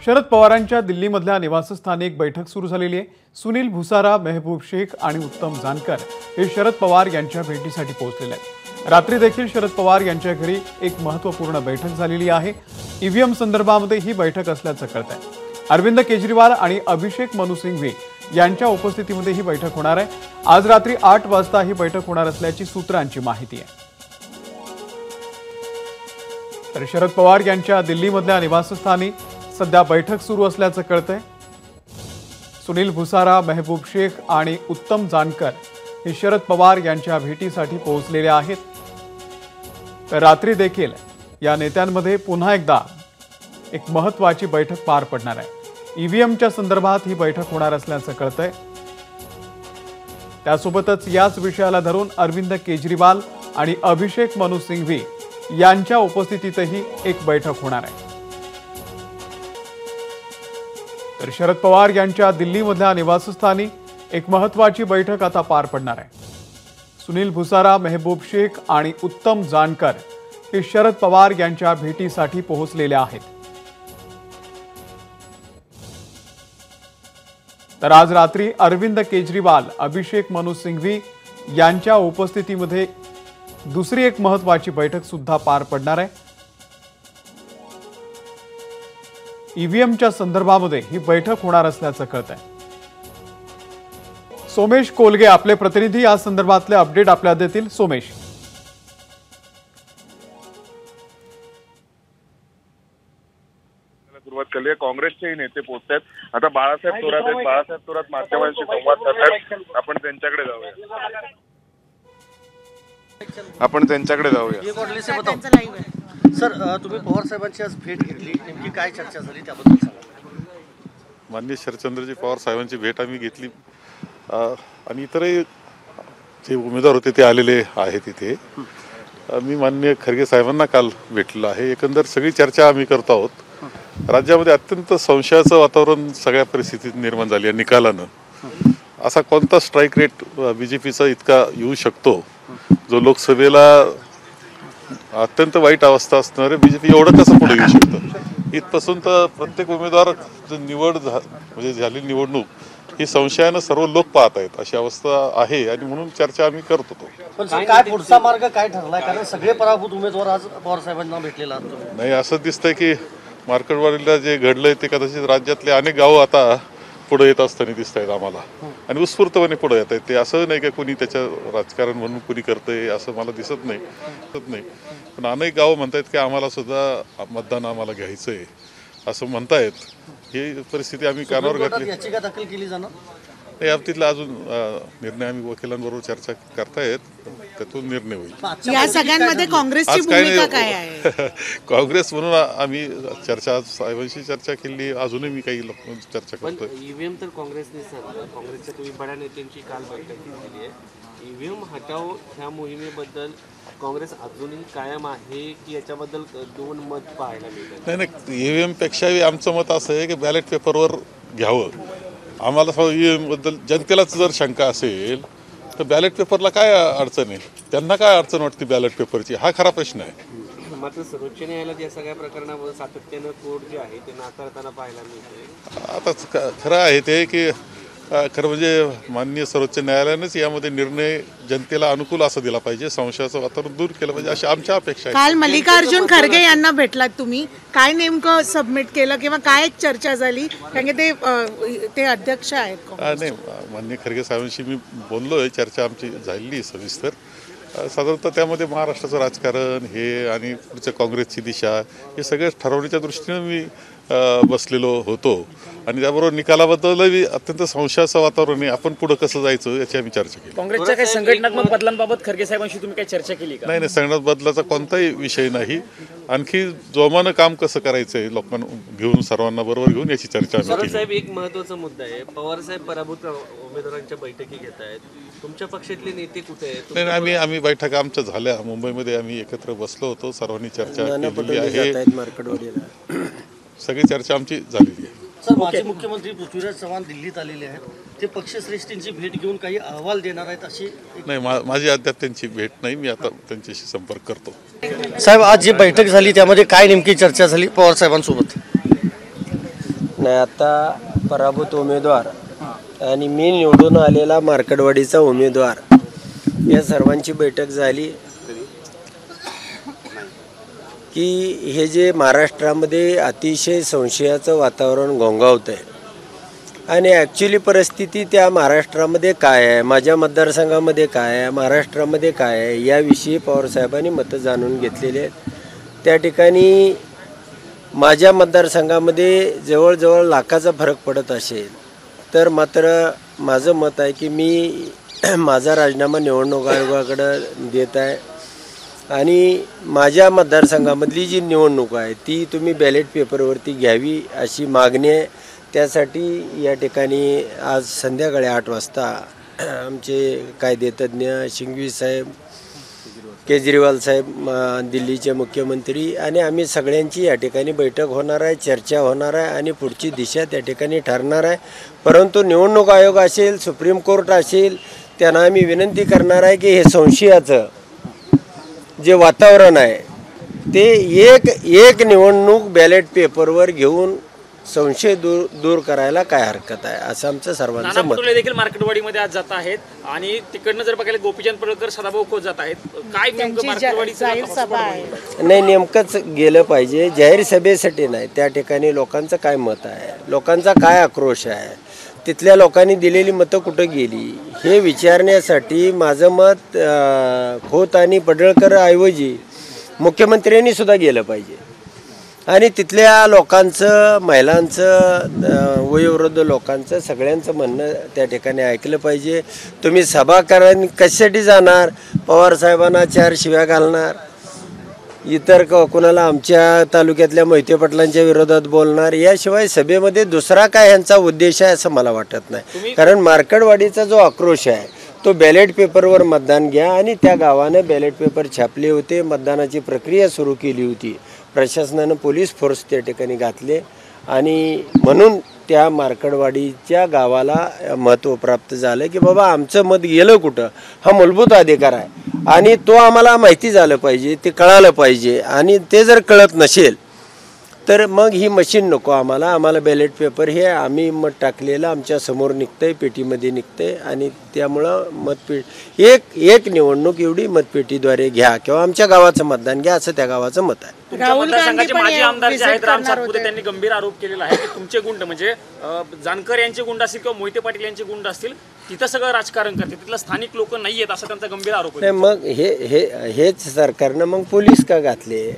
शरद पवारांच्या दिल्लीमधल्या निवासस्थानी एक बैठक सुरू झालेली आहे। सुनील भुसारा, मेहबूब शेख आणि उत्तम जानकर हे शरद पवार यांच्या भेटीसाठी पोहोचलेले आहेत। रात्री देखील शरद पवार यांच्या घरी एक महत्त्वपूर्ण बैठक झालेली आहे। ईव्हीएम संदर्भामध्ये ही बैठक असल्याचं कळतंय। अरविंद केजरीवाल आणि अभिषेक मनु सिंघवी यांच्या उपस्थितीमध्ये ही बैठक होणार आहे। आज रात्री 8 वाजता ही बैठक होणार असल्याची सूत्रांची माहिती आहे। तर शरद पवार यांच्या दिल्लीमधल्या निवासस्थानी सध्या बैठक सुरू असल्याचं कळतंय। सुनील भुसारा, मेहबूब शेख आणि उत्तम जानकर हे शरद पवार यांच्या भेटीसाठी पोहोचलेले आहेत। तर रात्री देखील या नेत्यांमध्ये पुन्हा एकदा एक महत्त्वाची बैठक पार पडणार आहे। ईव्हीएमच्या संदर्भात ही बैठक होणार असल्याचं कळतंय। त्यासोबतच याच विषयाला धरून अरविंद केजरीवाल आणि अभिषेक मनु सिंघवी यांच्या उपस्थितीतही एक बैठक होणार आहे। तर शरद पवार यांच्या दिल्लीमधल्या निवासस्थानी एक महत्त्वाची बैठक आता पार पडणार आहे। सुनील भुसारा, मेहबूब शेख आणि उत्तम जानकर हे शरद पवार यांच्या भेटीसाठी पोहोचलेले आहेत। तर आज रात्री अरविंद केजरीवाल, अभिषेक मनु सिंघवी यांच्या उपस्थितीमध्ये दुसरी एक महत्त्वाची बैठक सुद्धा पार पडणार आहे। ईव्हीएमच्या संदर्भामध्ये ही बैठक होणार असल्याचं कळतंय। सोमेश कोलगे आपले प्रतिनिधी या संदर्भातले अपडेट आपल्याला देतील। सोमेश, सुरुवात केली आहे। काँग्रेसचे नेते पोहोचतात। आता बाळासाहेब थोरात आहेत। बाळासाहेब थोरात माध्यमांशी संवाद साधतात। आपण त्यांच्याकडे जाऊया। सर, तुम्ही पवार साहेबांची आज भेट घेतली, नेमकी काय चर्चा झाली त्याबद्दल सांगा। माननीय शरदचंद्रजी पवार साहेबांची भेट आम्ही घेतली आणि इतरही जे उमेदवार होते ते आलेले आहेत इथे। मी माननीय खरगे साहेबांना काल भेटलेलो आहे। एकंदर सगळी चर्चा आम्ही करतो आहोत। राज्यामध्ये अत्यंत संशयाचं वातावरण सगळ्या परिस्थितीत निर्माण झाली आहे निकालानं। असा कोणता स्ट्राईक रेट बीजेपीचा इतका येऊ शकतो जो लोकसभेला अत्यंत वाईट अवस्था असणारे बीजेपी एवढं कसं पुढे येऊ शकतं। इथपासून तर प्रत्येक उमेदवार म्हणजे झाली निवडणूक ही संशयानं सर्व लोक पाहत आहेत अशी अवस्था आहे आणि म्हणून चर्चा आम्ही करत होतो। पण काय पुढचा मार्ग काय ठरलाय, कारण सगळे पराभूत उमेदवार आज पवार साहेबांना भेटलेला आहात। नाही, असं दिसतंय की मार्केटवाडीला जे घडलंय ते कदाचित राज्यातले अनेक गावं आता पुढे येत असताना दिसत आहेत आम्हाला आणि उत्स्फूर्तपणे पुढे येत आहेत। ते असं नाही का कोणी त्याच्या राजकारण म्हणून कोणी करतंय असं मला दिसत नाही। पण अनेक गावं म्हणतायत की आम्हाला सुद्धा मतदान आम्हाला घ्यायचंय असं म्हणतायत। ही परिस्थिती आम्ही कानावर घातली। याचिका दाखल केली जाणार या बाबतीतला अजून निर्णय आम्ही वकिलांबरोबर चर्चा करतायत, त्यातून निर्णय होईल। या सगळ्यांमध्ये काँग्रेसची भूमिका काय आहे? काँग्रेस म्हणून आम्ही साहेबांशी चर्चा केली। अजूनही मी काही चर्चा करतोय। ईव्हीएम तर काँग्रेसने काँग्रेसच्या तुम्ही बड्या नेत्यांची काल बैठक घेतली आहे। ईव्हीएम हटाव ह्या मोहिमेबद्दल काँग्रेस अजूनही कायम आहे की याच्याबद्दल दोन मत पाहायला मिळतात? नाही, ईव्हीएम पेक्षाही आमचं मत असं आहे की बॅलेट पेपरवर घ्यावं। आम्हाला ईव्हीएम बद्दल जनतेलाच जर शंका असेल तर बॅलेट पेपरला काय अडचण आहे, त्यांना काय अडचण वाटते बॅलेट पेपरची, हा खरा प्रश्न आहे। मात्र सर्वोच्च न्यायालयात या सगळ्या प्रकरणावर सातत्यानं कोर्ट जे आहे ते नाकारताना पाहायला मिळते। आता खरं आहे ते की खरं म्हणजे माननीय सर्वोच्च न्यायालयानेच यामध्ये निर्णय जनतेला अनुकूल असा दिला पाहिजे, संशयाचं वातावरण दूर केलं पाहिजे अशी आमच्या अपेक्षा आहे। काल मल्लिकार्जुन खरगे यांना भेटलात तुम्ही, काय नेमकं सबमिट केलं किंवा काय चर्चा झाली, कारण की ते अध्यक्ष आहेत? नाही, माननीय खरगे साहेबांशी मी बोललोय, चर्चा आमची झालेली सविस्तर। साधारणतः त्यामध्ये महाराष्ट्राचं राजकारण हे आणि पुढच्या काँग्रेसची दिशा हे सगळं ठरवण्याच्या दृष्टीनं मी बसलेलो होतो आणि त्याबरोबर निकालाबद्दलही अत्यंत संशयाचं वातावरण आहे। आपण पुढे कसं जायचं याची आम्ही चर्चा केली। काँग्रेसच्या काही संघटनात्मक बदलांबाबत खरगे साहेबांशी तुम्ही काही चर्चा केली का? नाही, संघटनात्मक बदलाचा कोणताही विषय नाही। आणखी जोमानं काम कसं करायचंय लोकांना घेऊन, सर्वांना बरोबर घेऊन याची चर्चा आम्ही केली। साहेब, एक महत्त्वाचा मुद्दा आहे, पवार साहेब पराभूत उमेदवारांच्या बैठकी घेत आहेत, तुमच्या पक्षातले नेते कुठे आहेत? नाही, आम्ही बैठका आमच्या झाल्या मुंबईमध्ये, आम्ही एकत्र बसलो होतो, सर्वांनी चर्चा केलेली आहे। सगळी चर्चा आमची झालेली आहे। सर, माजी मुख्यमंत्री पृथ्वीराज चव्हाण दिल्लीत आलेले आहेत, ते पक्षश्रेष्ठींची भेट घेऊन काही अहवाल देणार आहेत अशी? नाही, माझी अद्याप त्यांची भेट नाही, मी आता त्यांच्याशी संपर्क करतो। साहेब, आज जी बैठक झाली त्यामध्ये काय नेमकी चर्चा झाली पवार साहेबांसोबत? नाही, आता पराभूत उमेदवार आणि मी निवडून आलेला मार्कडवाडीचा उमेदवार या सर्वांची बैठक झाली की हे जे महाराष्ट्रामध्ये अतिशय संशयाचं वातावरण घोंगावतं आहे आणि ॲक्च्युली परिस्थिती त्या महाराष्ट्रामध्ये काय आहे, माझ्या मतदारसंघामध्ये काय आहे, महाराष्ट्रामध्ये काय आहे याविषयी पवारसाहेबांनी मतं जाणून घेतलेली आहेत. त्या ठिकाणी माझ्या मतदारसंघामध्ये जवळजवळ लाखाचा फरक पडत असेल तर मात्र माझं मत आहे की मी माझा राजीनामा निवडणूक आयोगाकडं देत आहे आणि माझ्या मतदारसंघामधली जी निवडणूक आहे ती तुम्ही बॅलेट पेपरवरती घ्यावी अशी मागणी आहे. त्यासाठी या ठिकाणी आज संध्याकाळी 8 वाजता आमचे कायदेतज्ञ शिंगवी साहेब, केजरीवाल साहेब, दिल्लीचे मुख्यमंत्री आणि आम्ही सगळ्यांची या ठिकाणी बैठक होणार आहे, चर्चा होणार आहे आणि पुढची दिशा त्या ठिकाणी ठरणार आहे. परंतु निवडणूक आयोग असेल, सुप्रीम कोर्ट असेल, त्यांना आम्ही विनंती करणार आहे की हे संशयाचं जे वातावरण आहे ते एक निवडणूक बॅलेट पेपरवर घेऊन संशय दूर करायला काय हरकत आहे असं आमचं सर्वांचं मत आहे. देखील मार्केटवाडीमध्ये आज जात आहेत आणि तिकडनं जर बघायला गोपीचंद पडळकर, सदाभाऊ खोत जात आहेत. काय नेमकं जाहीर सभा आहे? नाही, नेमकंच गेलं पाहिजे. जाहीर सभेसाठी नाही, त्या ठिकाणी लोकांचं काय मत आहे, लोकांचा काय आक्रोश आहे, तिथल्या लोकांनी दिलेली मतं कुठं गेली हे विचारण्यासाठी माझं मत खोत आणि पडळकर ऐवजी मुख्यमंत्र्यांनी सुद्धा गेलं पाहिजे आणि तिथल्या लोकांचं, महिलांचं, वयोवृद्ध लोकांचं सगळ्यांचं म्हणणं त्या ठिकाणी ऐकलं पाहिजे. तुम्ही सभा कशासाठी जाणार, पवारसाहेबांना 4 शिव्या घालणार, इतर कुणाला आमच्या तालुक्यातल्या मोहिते पाटलांच्या विरोधात बोलणार, याशिवाय सभेमध्ये दुसरा काय ह्यांचा उद्देश आहे असं मला वाटत नाही. कारण मार्कडवाडीचा जो आक्रोश आहे तो बॅलेट पेपरवर मतदान घ्या आणि त्या गावानं बॅलेट पेपर छापले होते, मतदानाची प्रक्रिया सुरू केली होती, प्रशासनानं पोलीस फोर्स त्या ठिकाणी घातले आणि म्हणून त्या मार्कडवाडीच्या गावाला महत्त्व प्राप्त झालं की बाबा आमचं मत गेलं कुठं, हा मूलभूत अधिकार आहे आणि तो आम्हाला माहिती झालं पाहिजे, ते कळालं पाहिजे आणि ते जर कळत नसेल तर मग ही मशीन नको आम्हाला बॅलेट पेपर हे आम्ही मत टाकलेलं आमच्या समोर निघतंय, पेटीमध्ये निघतंय आणि त्यामुळं एक निवडणूक एवढी मतपेटीद्वारे घ्या किंवा आमच्या गावाचं मतदान घ्या असं त्या गावाचं मत आहे. राहुल गांधी माजी आमदार जे आहेत राम सातपुते त्यांनी गंभीर आरोप केलेला आहे की तुमचे गुंड म्हणजे जानकर यांचे गुंड असतील किंवा मोहिते पाटील यांचे गुंड असतील तिथं सगळं राजकारण करते, तिथलं स्थानिक लोक नाही आहेत असा त्यांचा गंभीर आरोप आहे. मग हेच सरकारनं मग पोलीस का घातले?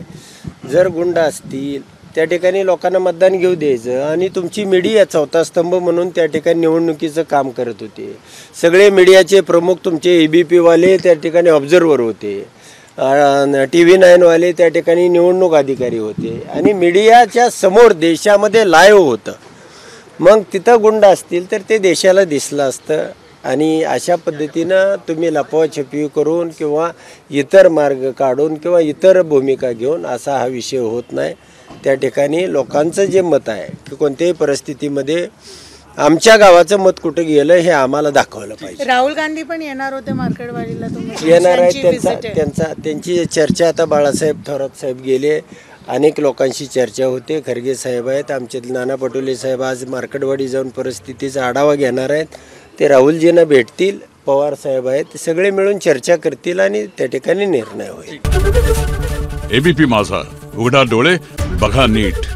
जर गुंड असतील त्या ठिकाणी लोकांना मतदान घेऊ द्यायचं आणि तुमची मीडिया 4था स्तंभ म्हणून त्या ठिकाणी निवडणुकीचं काम करत होते. सगळे मीडियाचे प्रमुख तुमचे ABP वाले त्या ठिकाणी ऑब्झर्वर होते, TV 9 वाले त्या ठिकाणी निवडणूक अधिकारी होते आणि मीडियाच्या समोर देशामध्ये लाईव्ह होतं. मग तिथं गुंड असतील तर ते देशाला दिसलं असतं आणि अशा पद्धतीनं तुम्ही लपवाछपवी करून किंवा इतर मार्ग काढून किंवा इतर भूमिका घेऊन असा हा विषय होत नाही. त्या ठिकाणी लोकांचं जे मत आहे की कोणत्याही परिस्थितीमध्ये आमच्या गावाचं मत कुठं गेलं हे आम्हाला दाखवलं पाहिजे. राहुल गांधी पण येणार होते मार्केटवाडीला, येणार आहेत. त्यांची चर्चा आता बाळासाहेब थोरात साहेब गेले, अनेक लोकांशी चर्चा होते, खरगे साहेब आहेत, आमचे नाना पटोले साहेब आज मार्केटवाडी जाऊन परिस्थितीचा आढावा घेणार आहेत, ते राहुलजींना भेटतील, पवार साहेब आहेत, ते सगळे मिळून चर्चा करतील आणि त्या ठिकाणी निर्णय होईल. ABP माझा, उघडा डोळे बघा नीट.